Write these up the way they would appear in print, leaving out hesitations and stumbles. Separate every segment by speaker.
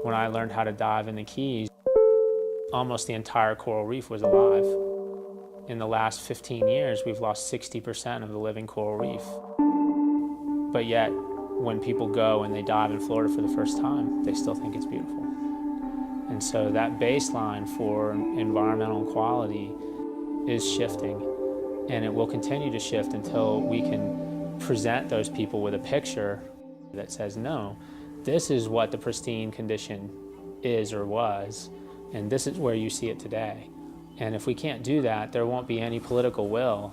Speaker 1: When I learned how to dive in the Keys, almost the entire coral reef was alive. In the last 15 years, we've lost 60% of the living coral reef. But yet, when people go and they dive in Florida for the first time, they still think it's beautiful. And so that baseline for environmental quality is shifting, and it will continue to shift until we can present those people with a picture that says, no, this is what the pristine condition is or was, and this is where you see it today. And if we can't do that, there won't be any political will,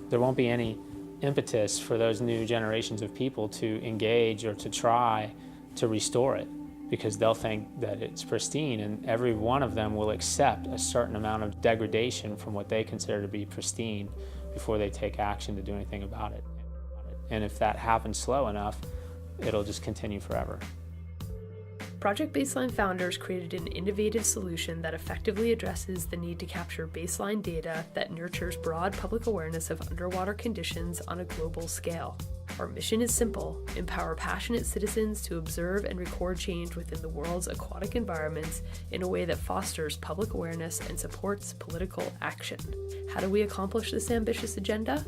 Speaker 1: there won't be any impetus for those new generations of people to engage or to try to restore it, because they'll think that it's pristine, and every one of them will accept a certain amount of degradation from what they consider to be pristine before they take action to do anything about it. And if that happens slow enough, it'll just continue forever.
Speaker 2: Project Baseline founders created an innovative solution that effectively addresses the need to capture baseline data that nurtures broad public awareness of underwater conditions on a global scale. Our mission is simple: empower passionate citizens to observe and record change within the world's aquatic environments in a way that fosters public awareness and supports political action. How do we accomplish this ambitious agenda?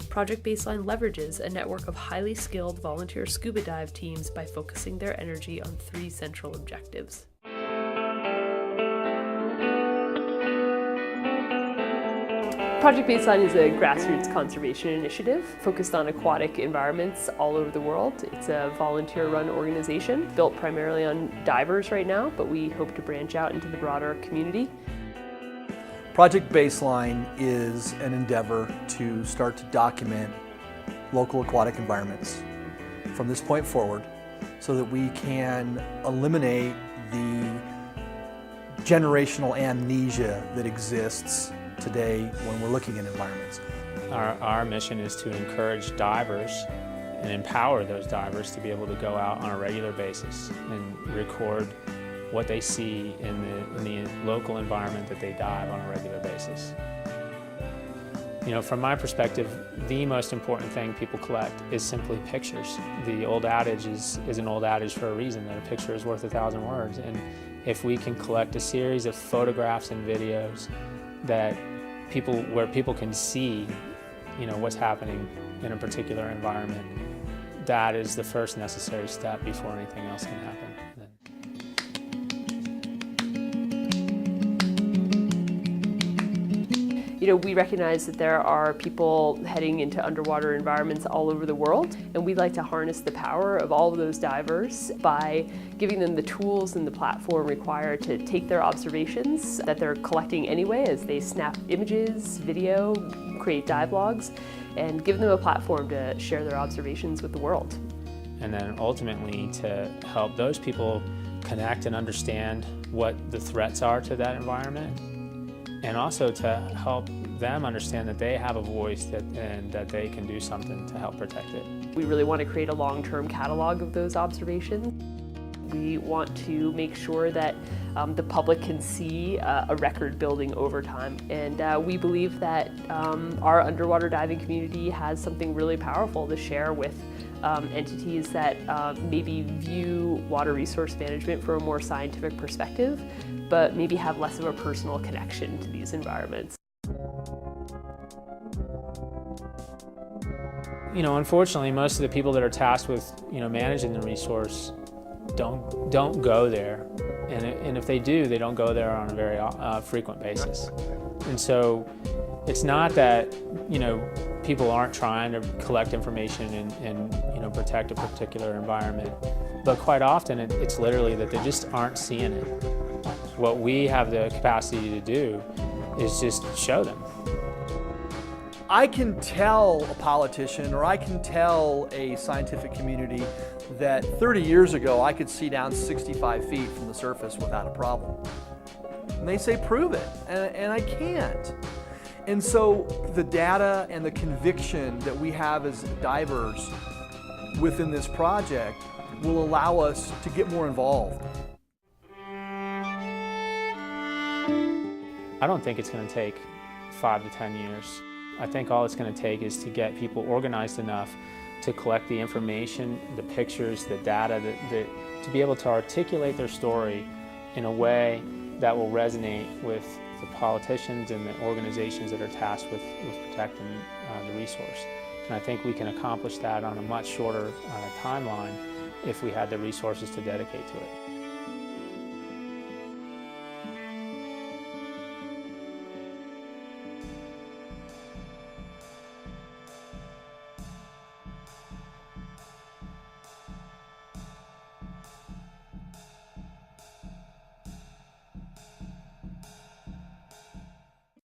Speaker 2: Project Baseline leverages a network of highly skilled volunteer scuba dive teams by focusing their energy on 3 central objectives. Project Baseline is a grassroots conservation initiative focused on aquatic environments all over the world. It's a volunteer-run organization built primarily on divers right now, but we hope to branch out into the broader community.
Speaker 3: Project Baseline is an endeavor to start to document local aquatic environments from this point forward so that we can eliminate the generational amnesia that exists today when we're looking at environments.
Speaker 1: Our mission is to encourage divers and empower those divers to be able to go out on a regular basis and record what they see in the local environment that they dive on a regular basis. You know, from my perspective, the most important thing people collect is simply pictures. The old adage is an old adage for a reason, that a picture is worth 1,000 words. And if we can collect a series of photographs and videos where people can see, you know, what's happening in a particular environment, that is the first necessary step before anything else can happen.
Speaker 2: You know, we recognize that there are people heading into underwater environments all over the world, and we'd like to harness the power of all of those divers by giving them the tools and the platform required to take their observations that they're collecting anyway as they snap images, video, create dive logs, and give them a platform to share their observations with the world.
Speaker 1: And then ultimately to help those people connect and understand what the threats are to that environment, and also to help them understand that they have a voice and that they can do something to help protect it.
Speaker 2: We really want to create a long-term catalog of those observations. We want to make sure that the public can see a record building over time. And we believe that our underwater diving community has something really powerful to share with entities that maybe view water resource management from a more scientific perspective, but maybe have less of a personal connection to these environments.
Speaker 1: You know, unfortunately, most of the people that are tasked with, you know, managing the resource don't go there, and if they do, they don't go there on a very frequent basis. And so it's not that, you know, people aren't trying to collect information and you know, protect a particular environment, but quite often it's literally that they just aren't seeing it. What we have the capacity to do is just show them.
Speaker 3: I can tell a politician, or I can tell a scientific community that 30 years ago I could see down 65 feet from the surface without a problem. And they say, prove it, and I can't. And so the data and the conviction that we have as divers within this project will allow us to get more involved.
Speaker 1: I don't think it's going to take 5 to 10 years. I think all it's going to take is to get people organized enough to collect the information, the pictures, the data, to be able to articulate their story in a way that will resonate with the politicians and the organizations that are tasked with protecting the resource. And I think we can accomplish that on a much shorter timeline if we had the resources to dedicate to it.